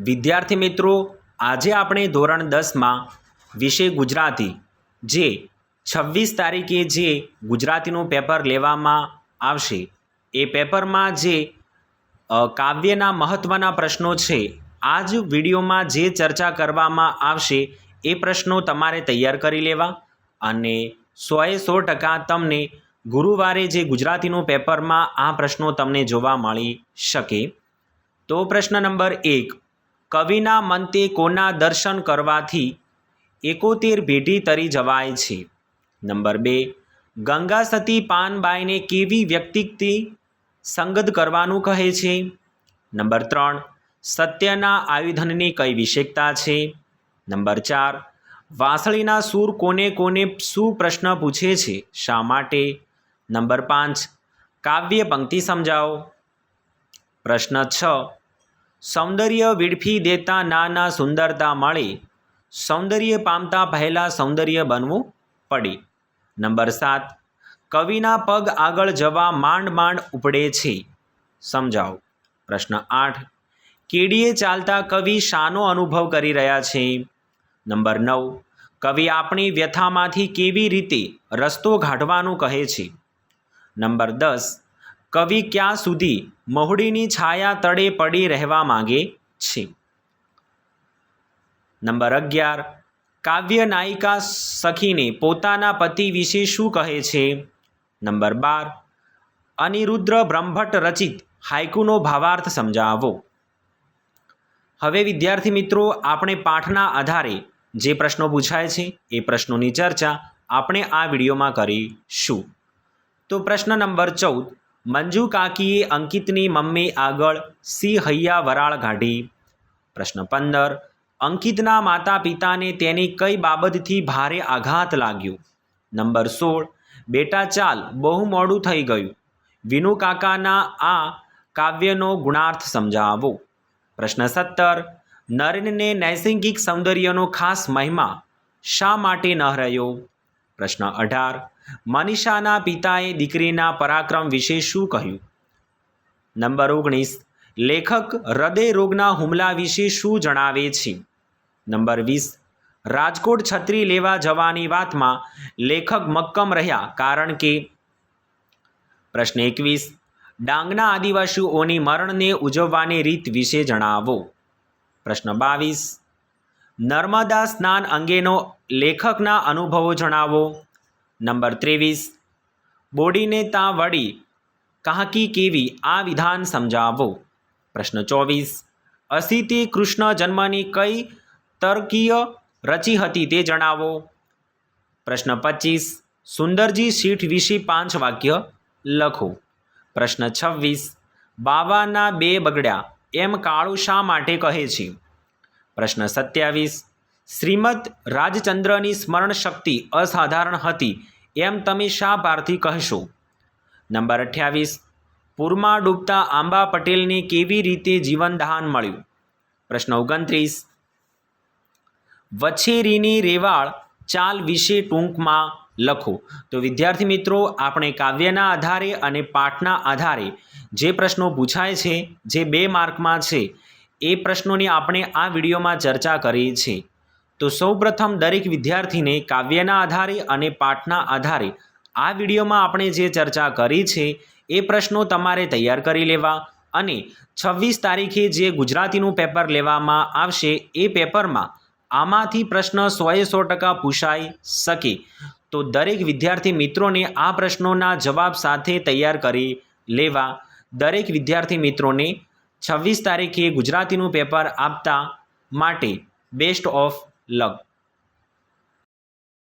વિદ્યાર્થી મિત્રો, આજે આપણે ધોરણ 10માં વિષય ગુજરાતી જે 26 તારીખે જે ગુજરાતીનું પેપર લેવામાં આવશે એ પેપરમાં જે કાવ્યના મહત્ત્વના પ્રશ્નો છે આ જ વિડીયોમાં જે ચર્ચા કરવામાં આવશે એ પ્રશ્નો તમારે તૈયાર કરી લેવા અને 100% તમને ગુરુવારે જે ગુજરાતીનું પેપરમાં આ પ્રશ્નો તમને જોવા મળી શકે. તો પ્રશ્ન નંબર 1, કવિના મંતે કોના દર્શન કરવાથી 71 પેઢી તરી જવાય છે? નંબર 2, ગંગા સતી પાનબાઈને કેવી વ્યક્તિથી સંગત કરવાનું કહે છે? નંબર 3, સત્યના આયુધનની કઈ વિશેષતા છે? નંબર 4, વાંસળીના સૂર કોને કોને શું પ્રશ્ન પૂછે છે, શા માટે? નંબર 5, કાવ્ય પંક્તિ સમજાવો. પ્રશ્ન 6, સૌંદર્ય વેડફી દેતા નાના સુંદરતા મળે, સૌંદર્ય પામતા પહેલાં સૌંદર્ય બનવું પડે. નંબર 7, કવિના પગ આગળ જવા માંડ માંડ ઉપડે છે, સમજાવો. પ્રશ્ન 8, કેડીએ ચાલતા કવિ શાનો અનુભવ કરી રહ્યા છે? નંબર 9, કવિ આપણી વ્યથામાંથી કેવી રીતે રસ્તો કાઢવાનું કહે છે? નંબર 10, કવિ ક્યાં સુધી મહુડીની છાયા તળે પડી રહેવા માંગે છે? નંબર 11, કાવ્ય નાયિકા સખીને પોતાના પતિ વિશે શું કહે છે? નંબર 12, અનિરુદ્ર બ્રહ્મભટ્ટ રચિત હાઇકુનો ભાવાર્થ સમજાવો. હવે વિદ્યાર્થી મિત્રો, આપણે પાઠના આધારે જે પ્રશ્નો પૂછાય છે એ પ્રશ્નોની ચર્ચા આપણે આ વિડીયોમાં કરીશું. તો પ્રશ્ન નંબર 14, મંજુ કાકીએ અંકિતની મમ્મી આગળ સી હૈયા વરાળ કાઢી? પ્રશ્ન 15, અંકિતના માતા પિતાને તેની કઈ બાબતથી ભારે આઘાત લાગ્યો? નંબર 16, બેટા ચાલ બહુ મોડું થઈ ગયું, વિનુ કાકાના આ કાવ્યનો ગુણાર્થ સમજાવો. પ્રશ્ન 17, નરેનને નૈસર્ગિક સૌંદર્યનો ખાસ મહિમા શા માટે ન રહ્યો? પ્રશ્ન 18, મનીષાના પિતાએ દીકરીના પરાક્રમ વિશે શું કહ્યું? નંબર 19, લેખક હૃદય રોગના હુમલા વિશે શું જણાવે છે? નંબર 20, રાજકોટ છત્રી લેવા જવાની વાતમાં લેખક મક્કમ રહ્યા કારણ કે? પ્રશ્ન 21, ડાંગના આદિવાસીઓની મરણને ઉજવવાની રીત વિશે જણાવો. પ્રશ્ન 22, નર્મદા સ્નાન અંગેનો લેખકના અનુભવો જણાવો. નંબર 23, બોડીને તા વળી કાહકી કેવી આ વિધાન સમજાવો. પ્રશ્ન 24, અસિતે કૃષ્ણ જન્મની કઈ તર્કીય રચી હતી તે જણાવો. પ્રશ્ન 25, સુંદરજી શીઠ વિશે 5 વાક્ય લખો. પ્રશ્ન 26, બાવાના 2 બગડ્યા એમ કાળુ શા માટે કહે છે? પ્રશ્ન 27, શ્રીમદ રાજચંદ્રની સ્મરણ શક્તિ અસાધારણ હતી એમ તમે શા પારથી કહેશો? નંબર 28, પૂરમાં ડૂબતા આંબા પટેલને કેવી રીતે જીવનદાન મળ્યું? પ્રશ્ન 29, વછેરીની રેવાળ ચાલ વિશે ટૂંકમાં લખો. તો વિદ્યાર્થી મિત્રો, આપણે કાવ્યના આધારે અને પાઠના આધારે જે પ્રશ્નો પૂછાય છે જે 2 માર્કમાં છે એ પ્રશ્નોની આપણે આ વિડીયોમાં ચર્ચા કરી છે. તો સૌપ્રથમ દરેક વિદ્યાર્થીને કાવ્યના આધારે અને પાઠના આધારે આ વિડીયોમાં આપણે જે ચર્ચા કરી છે એ પ્રશ્નો તમારે તૈયાર કરી લેવા અને 26 તારીખે જે ગુજરાતીનું પેપર લેવામાં આવશે એ પેપરમાં આમાંથી પ્રશ્ન 100% પૂછાઈ શકે. તો દરેક વિદ્યાર્થી મિત્રોને આ પ્રશ્નોના જવાબ સાથે તૈયાર કરી લેવા. દરેક વિદ્યાર્થી મિત્રોને 26 તારીખે ગુજરાતીનું પેપર આપતા માટે બેસ્ટ ઓફ લક.